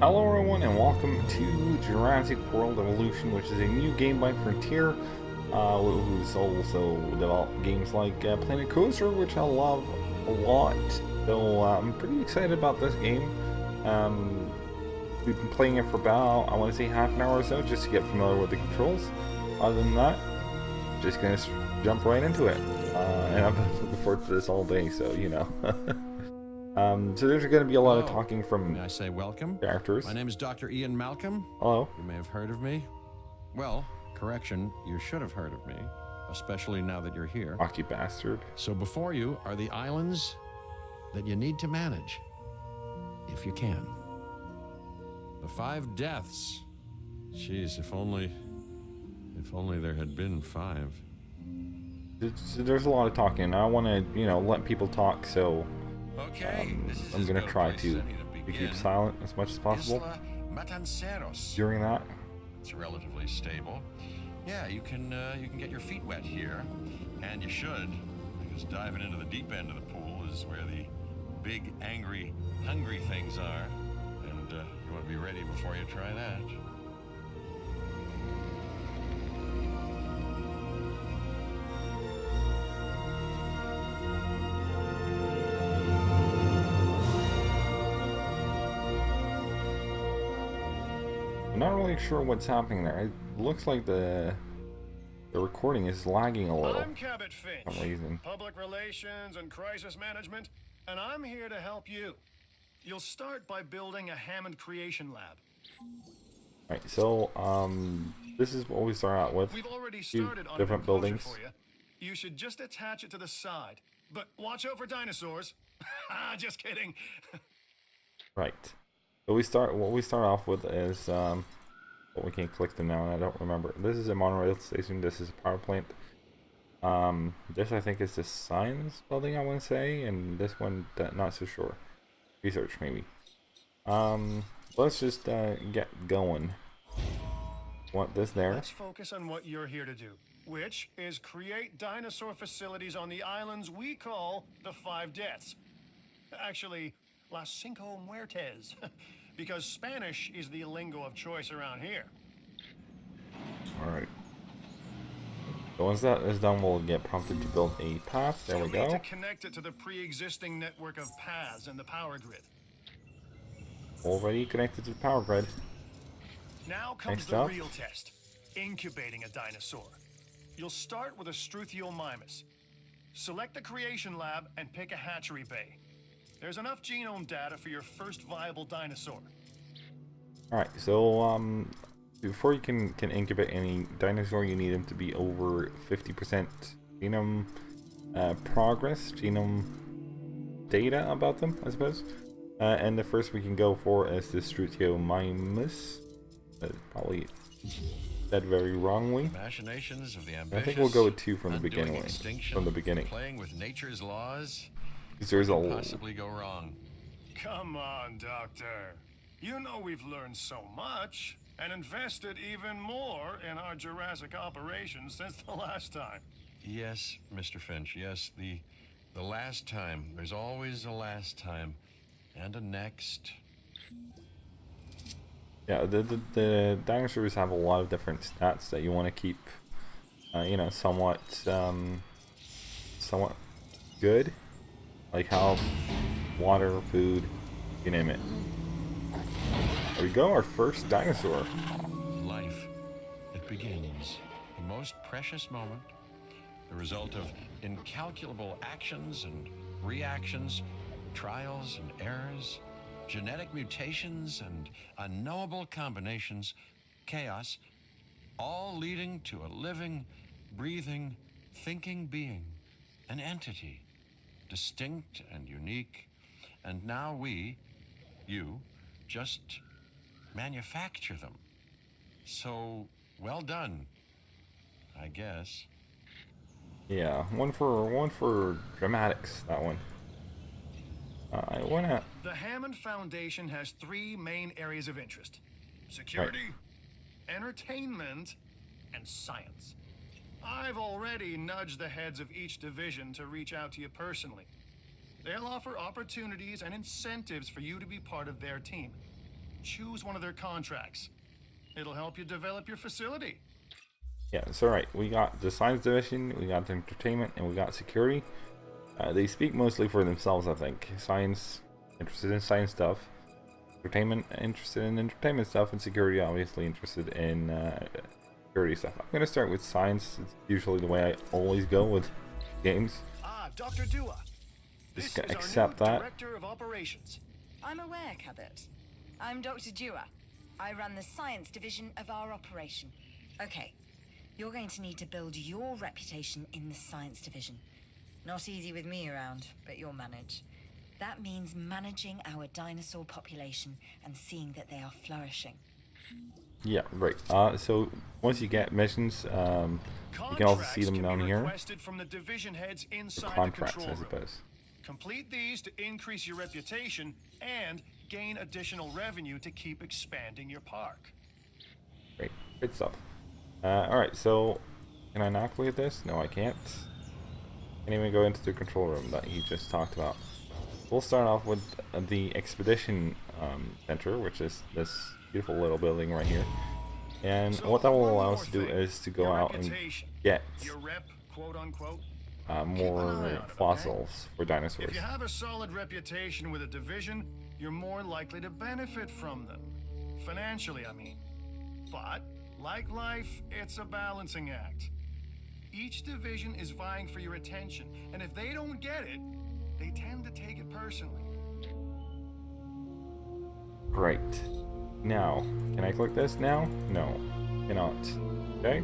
Hello everyone and welcome to Jurassic World Evolution, which is a new game by Frontier, who's also developed games like Planet Coaster, which I love a lot. So I'm pretty excited about this game. We've been playing it for about, I want to say half an hour or so, just to get familiar with the controls. Other than that, just gonna jump right into it. And I've been looking forward to this all day, so you know. So there's going to be a lot of talking from May I say welcome? characters. My name is Dr. Ian Malcolm. Hello. You may have heard of me. Well, correction, you should have heard of me, especially now that you're here. Rocky bastard. So before you are the islands that you need to manage, if you can. The 5 deaths. Jeez, if only there had been 5. There's a lot of talking, and I want to, let people talk, so Okay, I'm going to try to keep silent as much as possible during that. It's relatively stable. Yeah, you can get your feet wet here, and you should, because diving into the deep end of the pool is where the big, angry, hungry things are, and you want to be ready before you try that. I'm not really sure what's happening there. It looks like the recording is lagging a little I'm Cabot Finch, for some reason. Public Relations and Crisis Management, and I'm here to help you. You'll start by building a Hammond Creation Lab. Right, so this is what we start out with. We've already Two started on different an enclosure buildings. for you. You should just attach it to the side, but watch out for dinosaurs. Just kidding. Right. So what we start off with is well, we can't click them now and I don't remember. This is a monorail station, this is a power plant. This I think is the science building, I want to say, and this one not so sure. Research maybe. Let's just get going. Want this there. Let's focus on what you're here to do, which is create dinosaur facilities on the islands we call the 5 Deaths. Actually, Las Cinco Muertes, because Spanish is the lingo of choice around here. Alright. So once that is done, we'll get prompted to build a path. There we You'll need go. to connect it to the pre-existing network of paths in the power grid. Already connected to the power grid. Now comes Next the up. real test, incubating a dinosaur. You'll start with a Struthiomimus. Select the creation lab and pick a hatchery bay. There's enough genome data for your first viable dinosaur. Alright, so before you can incubate any dinosaur, you need them to be over 50% genome progress, genome data about them, I suppose. And the first we can go for is the Struthiomimus. Probably said very wrongly. Machinations of the I ambitious. think we'll go with 2 from the undoing beginning. extinction, From the beginning. Playing with nature's laws. Because there's a Could possibly go wrong. Come on, Doctor. You know we've learned so much and invested even more in our Jurassic operations since the last time. Yes, Mr. Finch. Yes, the last time. There's always a last time, and a next. Yeah, the dinosaurs have a lot of different stats that you want to keep, somewhat good, like health, water, food, you name it. There we go, our first dinosaur. Life. It begins. The most precious moment. The result of incalculable actions and reactions, trials and errors, genetic mutations and unknowable combinations, chaos, all leading to a living, breathing, thinking being, an entity, distinct and unique, and now we, you, just manufacture them. So, well done, I guess. Yeah, one for dramatics, that one. I wanna... The Hammond Foundation has 3 main areas of interest: security, entertainment, and science. I've already nudged the heads of each division to reach out to you personally. They'll offer opportunities and incentives for you to be part of their team. choose one of their contracts. It'll help you develop your facility. Yeah, it's alright. We got the science division, we got the entertainment, and we got security. They speak mostly for themselves, I think. Science, interested in science stuff. Entertainment, interested in entertainment stuff. And security, obviously interested in security stuff. I'm going to start with science. It's usually the way I always go with games. Ah, Dr. Dua. Just This is accept our new that. Director of Operations. I'm aware, Cabot. I'm Dr. Dua. I run the science division of our operation. Okay, you're going to need to build your reputation in the science division. Not easy with me around, but you'll manage. That means managing our dinosaur population and seeing that they are flourishing. Yeah, right. So once you get missions, you can also see them down here. Requested from the division heads inside Contracts, the I control room. suppose. Complete these to increase your reputation and gain additional revenue to keep expanding your park. Great, good stuff. Alright, so can I not activate this? No, I can't. Can't even go into the control room that he just talked about. We'll start off with the expedition center, which is this beautiful little building right here. And So what that will one allow more us to do thing, is to go your out and reputation. get Your rep, quote unquote. more Keep an eye on it, fossils for dinosaurs. If you have a solid reputation with a division, you're more likely to benefit from them. Financially, I mean. But, like life, it's a balancing act. Each division is vying for your attention, and if they don't get it, they tend to take it personally. Great. Now, can I click this now? No, cannot. Okay.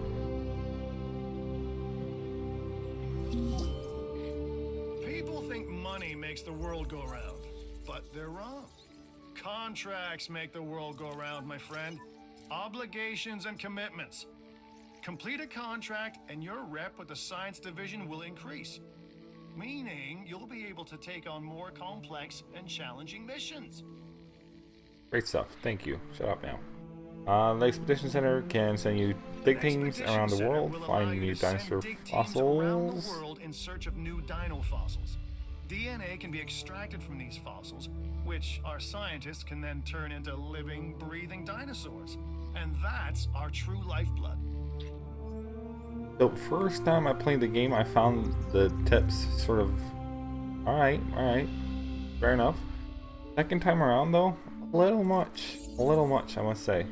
People think money makes the world go round, but they're wrong. Contracts make the world go round, my friend. Obligations and commitments. Complete a contract and your rep with the science division will increase. Meaning you'll be able to take on more complex and challenging missions. Great stuff. Thank you. Shut up now. The Expedition Center can send you dig teams Expedition around the Center world, will allow find you new to send dinosaur dig teams around the fossils. world in search of new dino fossils. DNA can be extracted from these fossils, which our scientists can then turn into living, breathing dinosaurs. And that's our true lifeblood. The first time I played the game, I found the tips sort of alright, fair enough. Second time around, though, a little much, I must say.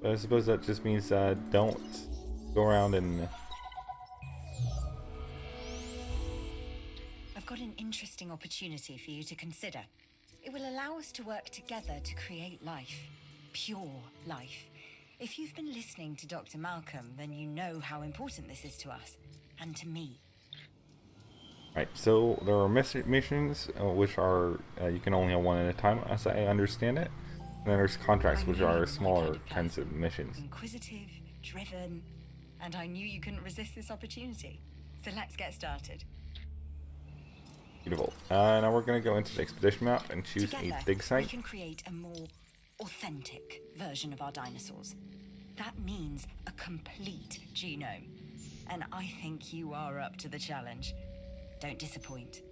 But I suppose that just means don't go around and. I've got an interesting opportunity for you to consider. It will allow us to work together to create life. Pure life. If you've been listening to Dr. Malcolm, then you know how important this is to us, and to me. Right, so there are missions, which are, you can only have one at a time, as I understand it. And then there's contracts, I which knew you are were my smaller kind of kinds of person. missions. Inquisitive, driven, and I knew you couldn't resist this opportunity. So let's get started. Beautiful. Now we're going to go into the expedition map and choose Together, a dig we site. can create a more authentic version of our dinosaurs. That means a complete genome. And I think you are up to the challenge. Don't disappoint.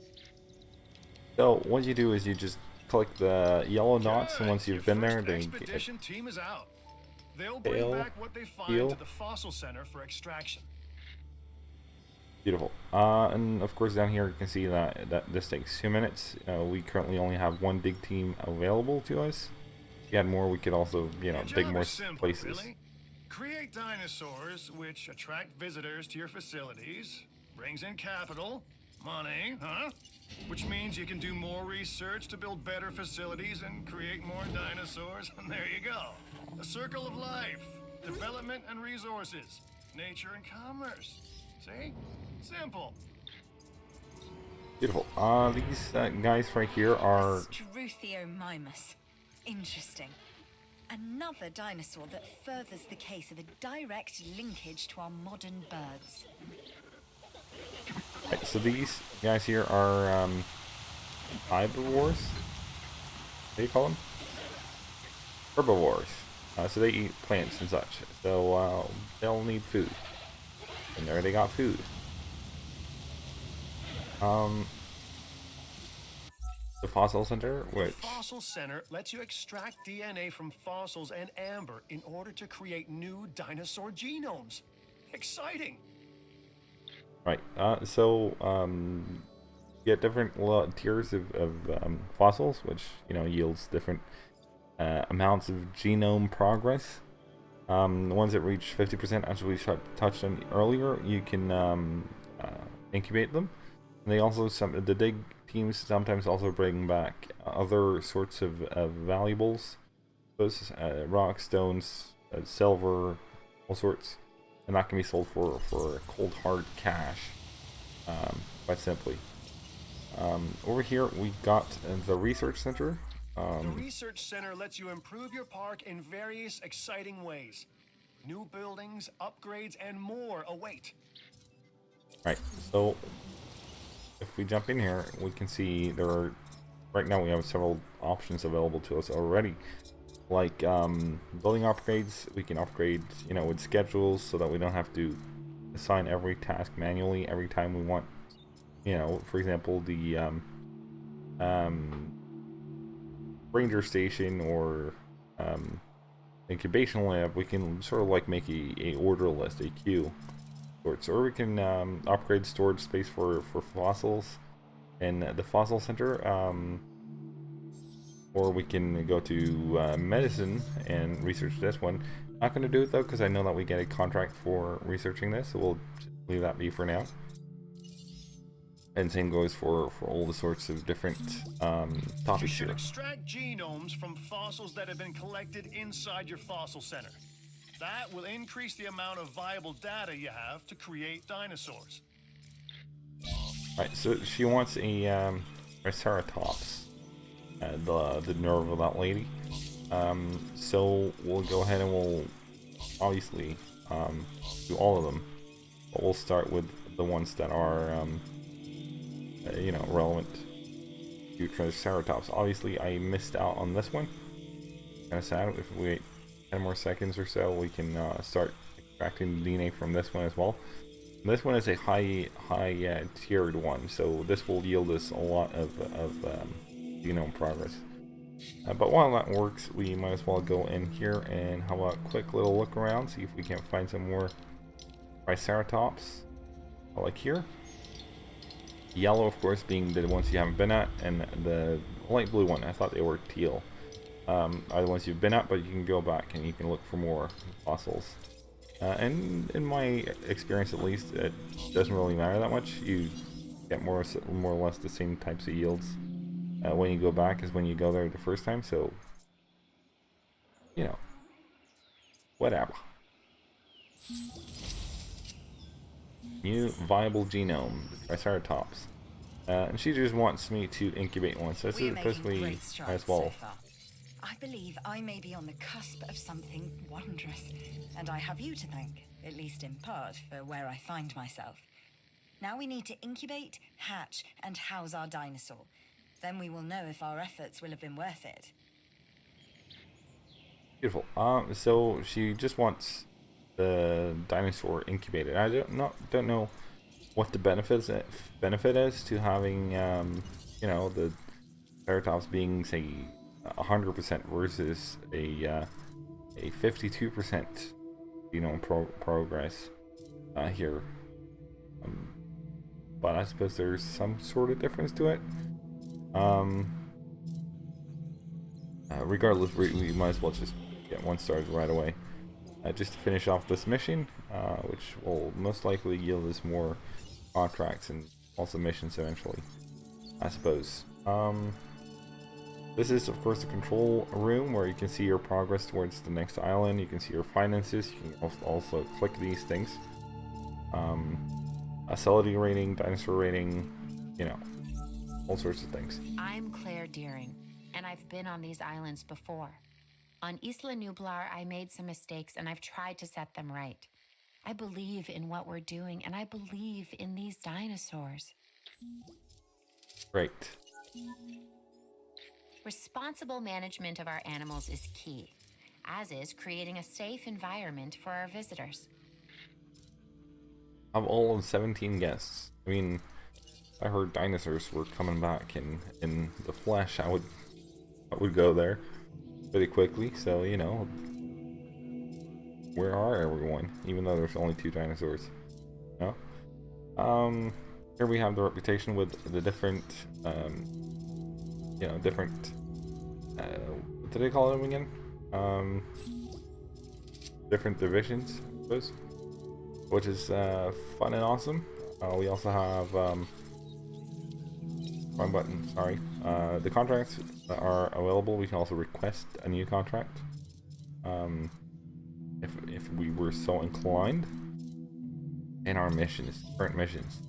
So what you do is you just click the yellow dots, and once Good. you've Your been there, first then you expedition team is out. They'll bring Tail, back what they find heel. to the fossil center for extraction. beautiful. And of course down here you can see that this takes 2 minutes. We currently only have one dig team available to us. If we had more, we could also, Your dig job more is simple, places. really. Create dinosaurs which attract visitors to your facilities, brings in capital, money, huh? Which means you can do more research to build better facilities and create more dinosaurs, and there you go. A circle of life, development and resources, nature and commerce. See? Simple. Beautiful. These guys right here are Struthiomimus. Interesting. Another dinosaur that furthers the case of a direct linkage to our modern birds. right, so these guys here are herbivores. What do you call them? Herbivores. So they eat plants and such. So they'll need food. And there they got food. the fossil center, The which Fossil Center lets you extract DNA from fossils and amber in order to create new dinosaur genomes. Exciting! right. Get different tiers of fossils, which yields different amounts of genome progress. The ones that reach 50%, as we touched on earlier, you can incubate them. And they also the dig teams sometimes also bring back other sorts of valuables, those rock, stones, silver, all sorts, and that can be sold for cold hard cash, quite simply. Over here we got the research center. The Research Center lets you improve your park in various exciting ways. New buildings, upgrades, and more await. Right, so if we jump in here, we can see right now we have several options available to us already. Like building upgrades, we can upgrade, with schedules so that we don't have to assign every task manually every time we want. For example, the ranger station or incubation lab, we can sort of like make a order list, a queue sorts, or we can upgrade storage space for fossils in the fossil center, or we can go to medicine and research this one. Not going to do it though, because I know that we get a contract for researching this, so we'll just leave that be for now. And same goes for all the sorts of different You topics should here. extract genomes from fossils that have been collected inside your fossil center. That will increase the amount of viable data you have to create dinosaurs. Right, so she wants a Triceratops, the nerve of that lady. So we'll go ahead and we'll obviously do all of them, but we'll start with the ones that are relevant to Triceratops. Obviously, I missed out on this one. Kind of sad. If we wait 10 more seconds or so, we can start extracting DNA from this one as well. This one is a high tiered one, so this will yield us a lot of genome progress. But while that works, we might as well go in here and have a quick little look around, see if we can't find some more Triceratops. Like here. Yellow, of course, being the ones you haven't been at, and the light blue one, I thought they were teal, are the ones you've been at, but you can go back and you can look for more fossils. And in my experience, at least, it doesn't really matter that much. You get more or less the same types of yields when you go back as when you go there the first time, so whatever. New viable genome, the Triceratops. And she just wants me to incubate one, so We're suppose making we great might strides as well. so far. I believe I may be on the cusp of something wondrous, and I have you to thank, at least in part, for where I find myself. Now we need to incubate, hatch, and house our dinosaur. Then we will know if our efforts will have been worth it. Beautiful. So she just wants the dinosaur incubated. I don't know what the benefit is to having the Triceratops being, say, 100% versus a 52% progress here. But I suppose there's some sort of difference to it. Regardless, we might as well just get one started right away. Just to finish off this mission, which will most likely yield us more contracts and also missions eventually, I suppose. This is, of course, the control room where you can see your progress towards the next island. You can see your finances. You can also click these things. Facility rating, dinosaur rating, all sorts of things. I'm Claire Deering, and I've been on these islands before. On Isla Nublar, I made some mistakes, and I've tried to set them right. I believe in what we're doing, and I believe in these dinosaurs. Great. Responsible management of our animals is key, as is creating a safe environment for our visitors. Of all of 17 guests, I mean, I heard dinosaurs were coming back in the flesh, I would go there pretty quickly. So, you know, where are everyone? Even though there's only 2 dinosaurs. No? Here we have the reputation with the different, you know, different, what do they call them again? Different divisions, I suppose, which is fun and awesome. We also have, wrong button, sorry. The contracts that are available, we can also request a new contract, if we were so inclined, in our missions, current missions.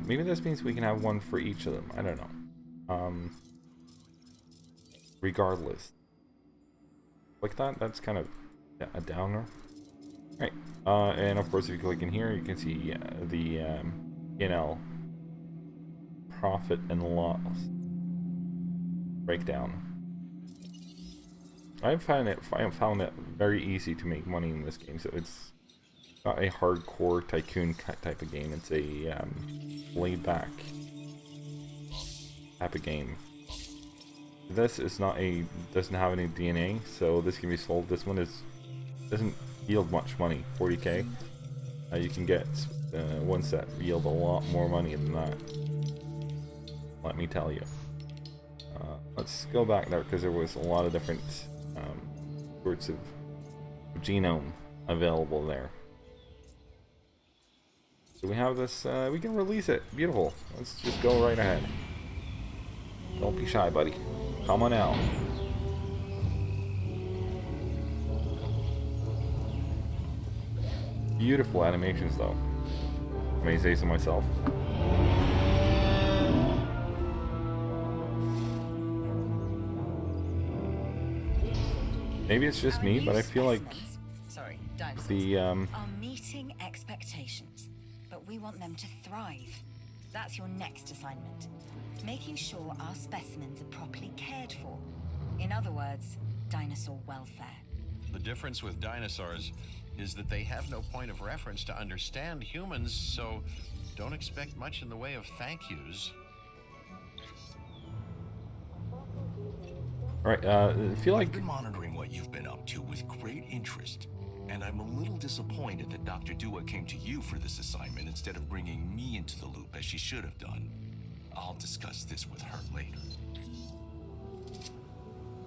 Maybe this means we can have one for each of them. I don't know. Regardless, like that's kind of a downer, right? And of course, if you click in here, you can see the P&L, profit and loss breakdown. I have found it very easy to make money in this game, so it's not a hardcore tycoon type of game. It's a laid back type of game. This is not doesn't have any DNA, so this can be sold. This one doesn't yield much money, 40k. You can get ones that yield a lot more money than that, let me tell you. Let's go back there, because there was a lot of different sorts of genome available there. So we have this, we can release it. Beautiful. Let's just go right ahead. Don't be shy, buddy. Come on out. Beautiful animations, though. I may say so myself. Maybe it's just me, but I feel like the are meeting expectations, but we want them to thrive. That's your next assignment. Making sure our specimens are properly cared for. In other words, dinosaur welfare. The difference with dinosaurs is that they have no point of reference to understand humans, so don't expect much in the way of thank yous. Alright, I feel like I've been monitoring what you've been up to with great interest, and I'm a little disappointed that Dr. Dua came to you for this assignment instead of bringing me into the loop as she should have done. I'll discuss this with her later.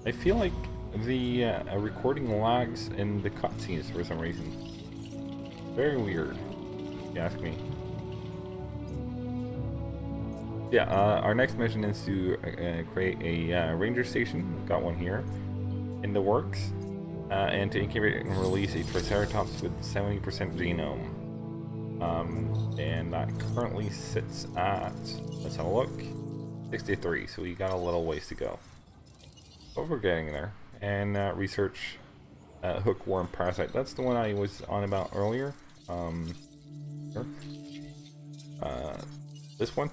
I feel like the recording lags in the cutscenes for some reason. Very weird, if you ask me. Yeah, our next mission is to create a ranger station. Got one here in the works, and to incubate and release a Triceratops with 70% genome. And that currently sits at, let's have a look, 63. So we got a little ways to go, but we're getting there. And research hookworm parasite. That's the one I was on about earlier. Sure. This one.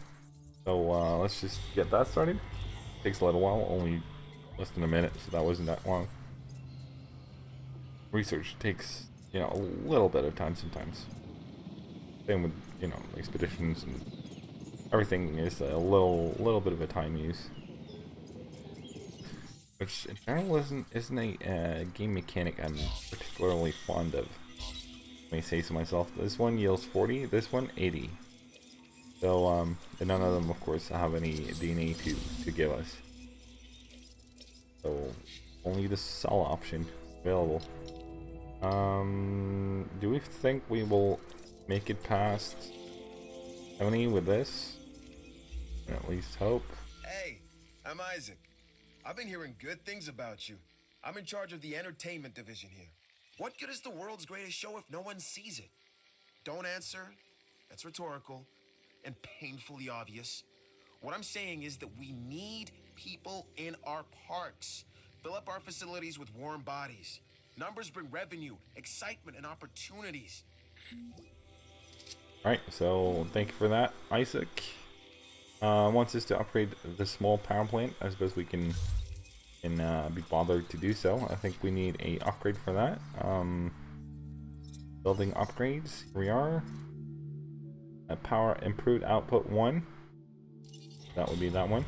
So let's just get that started. Takes a little while, only less than a minute, so that wasn't that long. Research takes, you know, a little bit of time sometimes. Same with, you know, expeditions and everything is a little bit of a time use. Which in general isn't a game mechanic I'm particularly fond of. Let me say so myself. This one yields 40, this one 80. So and none of them, of course, have any DNA to give us. So only the cell option available. Do we think we will make it past 70 with this? At least hope. Hey, I'm Isaac. I've been hearing good things about you. I'm in charge of the entertainment division here. What good is the world's greatest show if no one sees it? Don't answer. That's rhetorical and painfully obvious. What I'm saying is that we need people in our parks. Fill up our facilities with warm bodies. Numbers bring revenue, excitement, and opportunities. Alright, so thank you for that, Isaac. Wants us to upgrade the small power plant. I suppose we can be bothered to do so. I think we need a upgrade for that. Building upgrades, here we are. Power improved output 1. That would be that one.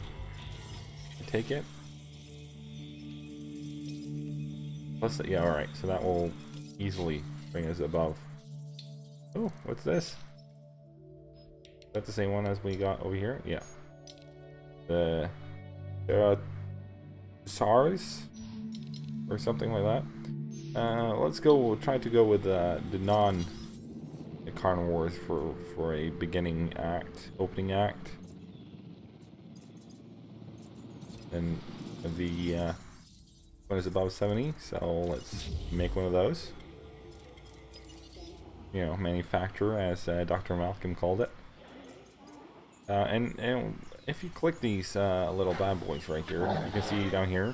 I take it. Plus, yeah, alright. So that will easily bring us above. Oh, what's this? Is that the same one as we got over here? Yeah. The Styracosaurus or something like that. Let's go. We'll try to go with the non-carnivores for a beginning act, opening act, and the one is above 70. So let's make one of those. You know, manufacturer, as Dr. Malcolm called it. And if you click these little bad boys right here, you can see down here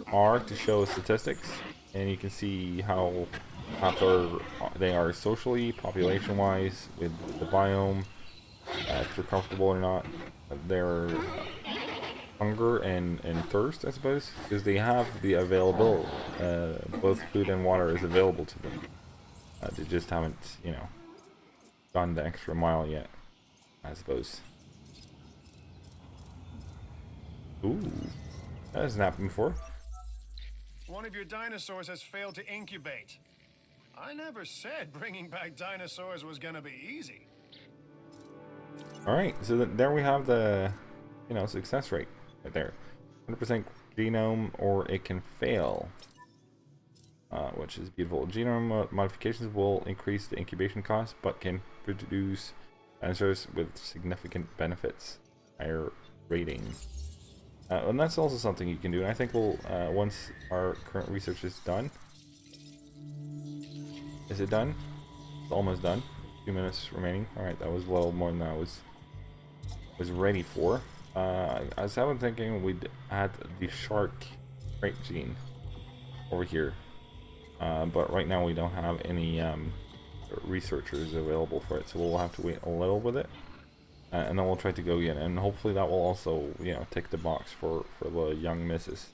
R to show statistics, and you can see how they are socially, population-wise, with the biome, if you're comfortable or not, their hunger and thirst, I suppose, because they have the available, both food and water is available to them. They just haven't, you know, gone the extra mile yet, I suppose. Ooh, that hasn't happened before. One of your dinosaurs has failed to incubate. I never said bringing back dinosaurs was gonna be easy. Alright, so there we have the, you know, success rate right there. 100% genome, or it can fail. Which is beautiful. Genome modifications will increase the incubation cost, but can produce dinosaurs with significant benefits. Higher rating. And that's also something you can do, and I think we'll, once our current research is done. Is it done? It's almost done. 2 minutes remaining. Alright, that was a little more than I was ready for. I was thinking we'd add the shark trait gene over here. But right now we don't have any researchers available for it, so we'll have to wait a little with it. And then we'll try to go again, and hopefully that will also, you know, tick the box for the young missus.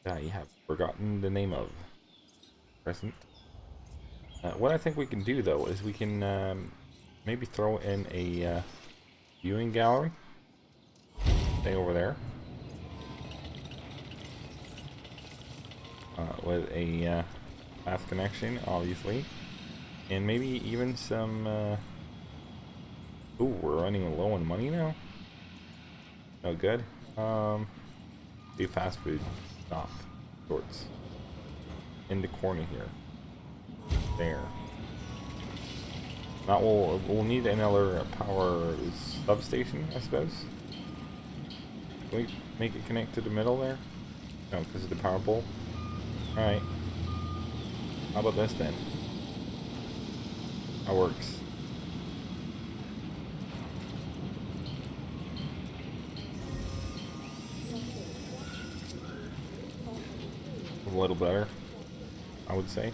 I have forgotten the name of. Present. What I think we can do, though, is we can maybe throw in a viewing gallery. Stay over there. With a path connection, obviously. And maybe even some... Ooh, we're running low on money now? No good. Do fast food. Stop. Shorts. In the corner here. There. Now we'll need another power substation, I suppose. Can we make it connect to the middle there? No, because of the power pole. Alright. How about this then? That works. A little better, I would say.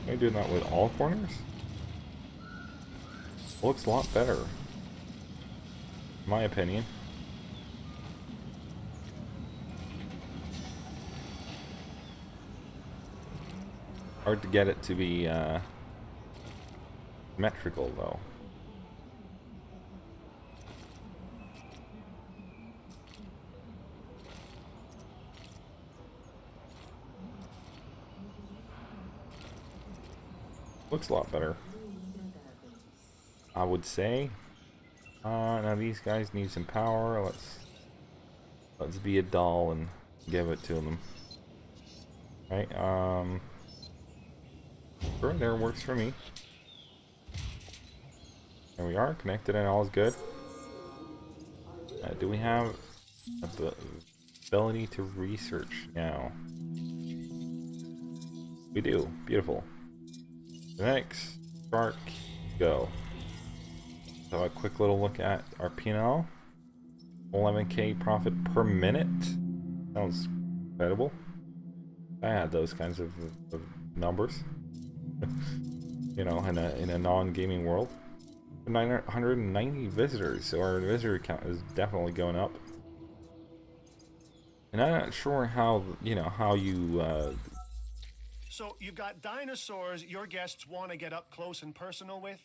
Can I do that with all corners? Looks a lot better, in my opinion. Hard to get it to be symmetrical though. Looks a lot better, I would say. Now these guys need some power. Let's be a doll and give it to them. Right? Sure, there works for me. There we are, connected and all is good. Do we have the ability to research now? We do. Beautiful. Next, shark, go. So a quick little look at our P&L. 11k profit per minute. Sounds incredible. I had those kinds of numbers. You know, in a non-gaming world. 990 visitors, so our visitor count is definitely going up. And I'm not sure how, you know, how you So you've got dinosaurs your guests want to get up close and personal with.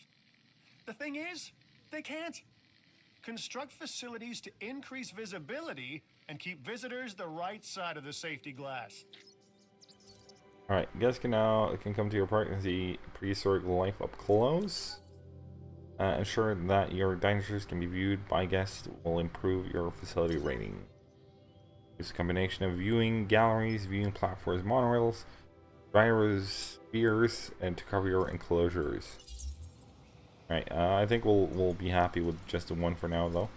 The thing is, they can't. Construct facilities to increase visibility and keep visitors the right side of the safety glass. Alright, guests can come to your park and see prehistoric life up close. Ensure that your dinosaurs can be viewed by guests will improve your facility rating. It's a combination of viewing galleries, viewing platforms, monorails, gyrospheres, and to cover your enclosures. Alright, I think we'll be happy with just the one for now, though.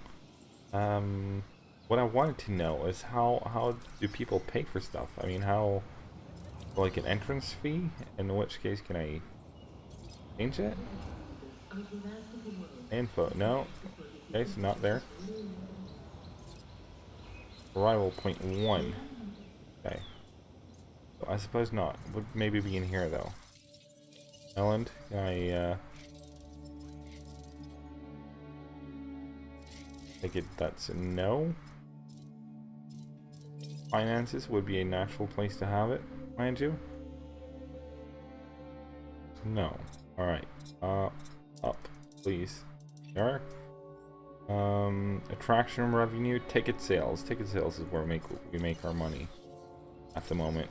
What I wanted to know is how do people pay for stuff? I mean, how, like an entrance fee? In which case, can I change it? Info, no. Okay, so not there. Arrival point 1. Okay. So I suppose not. Would maybe be in here though. Island, can I take it that's a no. Finances would be a natural place to have it, mind you. No. Alright. Up, please. There. Attraction revenue, ticket sales. Ticket sales is where we make our money at the moment.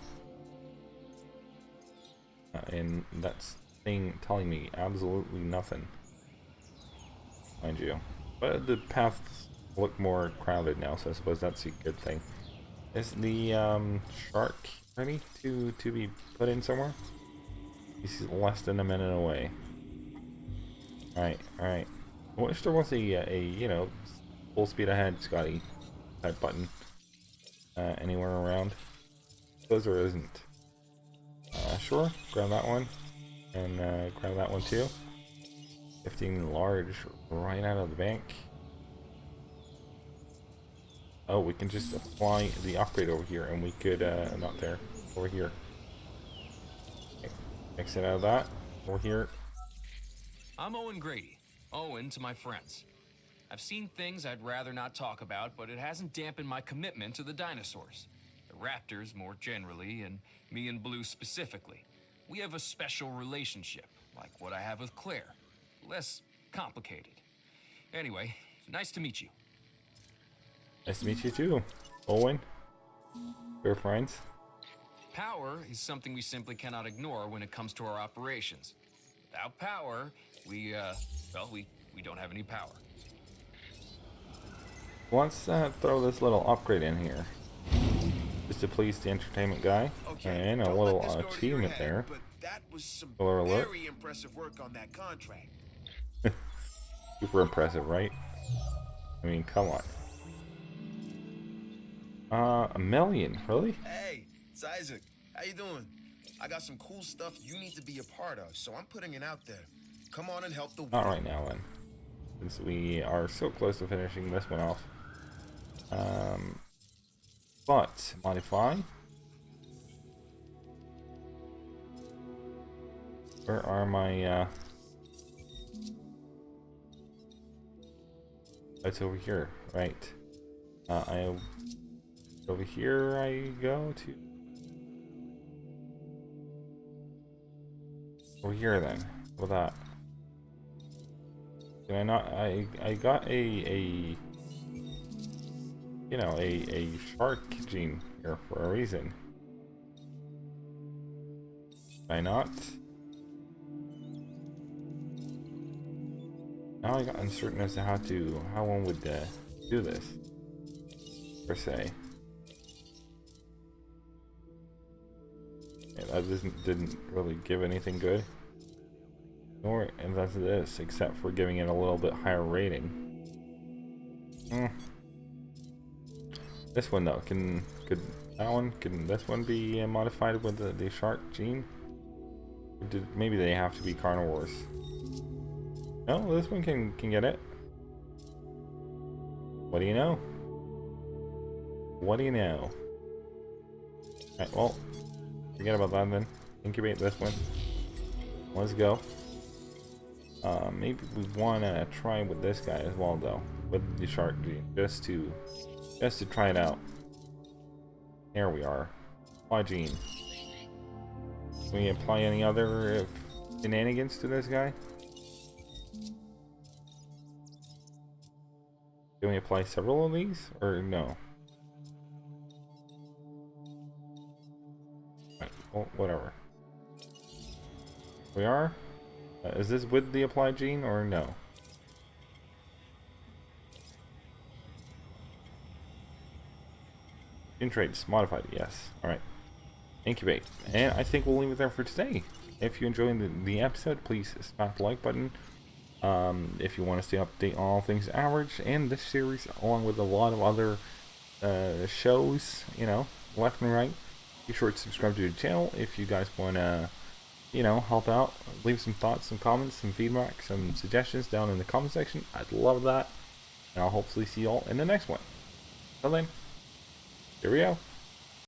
And that's telling me absolutely nothing, mind you. But the paths look more crowded now, so I suppose that's a good thing. Is the shark ready to be put in somewhere? He's less than a minute away. Alright. I wish there was a you know, full speed ahead Scotty type button anywhere around. Suppose there isn't. Sure, grab that one and grab that one too. 15 large right out of the bank. Oh, we can just apply the upgrade over here, and we could not there, over here. Okay. Exit out of that over here. I'm Owen Grady. Owen to my friends. I've seen things I'd rather not talk about, but it hasn't dampened my commitment to the dinosaurs. The raptors more generally, and me and Blue specifically. We have a special relationship, like what I have with Claire. Less complicated. Anyway, nice to meet you. Nice to meet you too, Owen. We're friends. Power is something we simply cannot ignore when it comes to our operations. Without power, we don't have any power. Let's throw this little upgrade in here, just to please the entertainment guy. Okay, And a don't little let this go to your achievement head, there. But that was some Spoiler alert. very impressive work on that contract. Super impressive, right? I mean, come on. $1 million, really? Hey, it's Isaac. How you doing? I got some cool stuff you need to be a part of, so I'm putting it out there. Come on and help the Not right now, then. Since we are so close to finishing this one off. But, modify. Where are my, it's over here, right. Over here I go to. Over here then, with that. Can I not, I got a you know, a shark gene here for a reason. Can I not? Now I got uncertain as to how one would do this, per se. Yeah, that didn't really give anything good. Nor and that's this, except for giving it a little bit higher rating. This one though, can this one be modified with the shark gene? Or maybe they have to be carnivores. No, this one can get it. What do you know? What do you know? Alright, well, forget about that then. Incubate this one. Let's go. Maybe we wanna try with this guy as well though, with the shark gene, just to try it out. There we are. My gene. Can we apply any other shenanigans to this guy? Can we apply several of these, or no? Right, well, whatever. We are? Is this with the applied gene, or no? Gene traits, modified, yes. Alright. Incubate. And I think we'll leave it there for today. If you enjoyed the episode, please smash the like button. If you want to stay update on all things average and this series, along with a lot of other shows, you know, left and right, be sure to subscribe to the channel. If you guys want to, you know, help out, leave some thoughts, some comments, some feedback, some suggestions down in the comment section. I'd love that. And I'll hopefully see you all in the next one. Till then, here we go.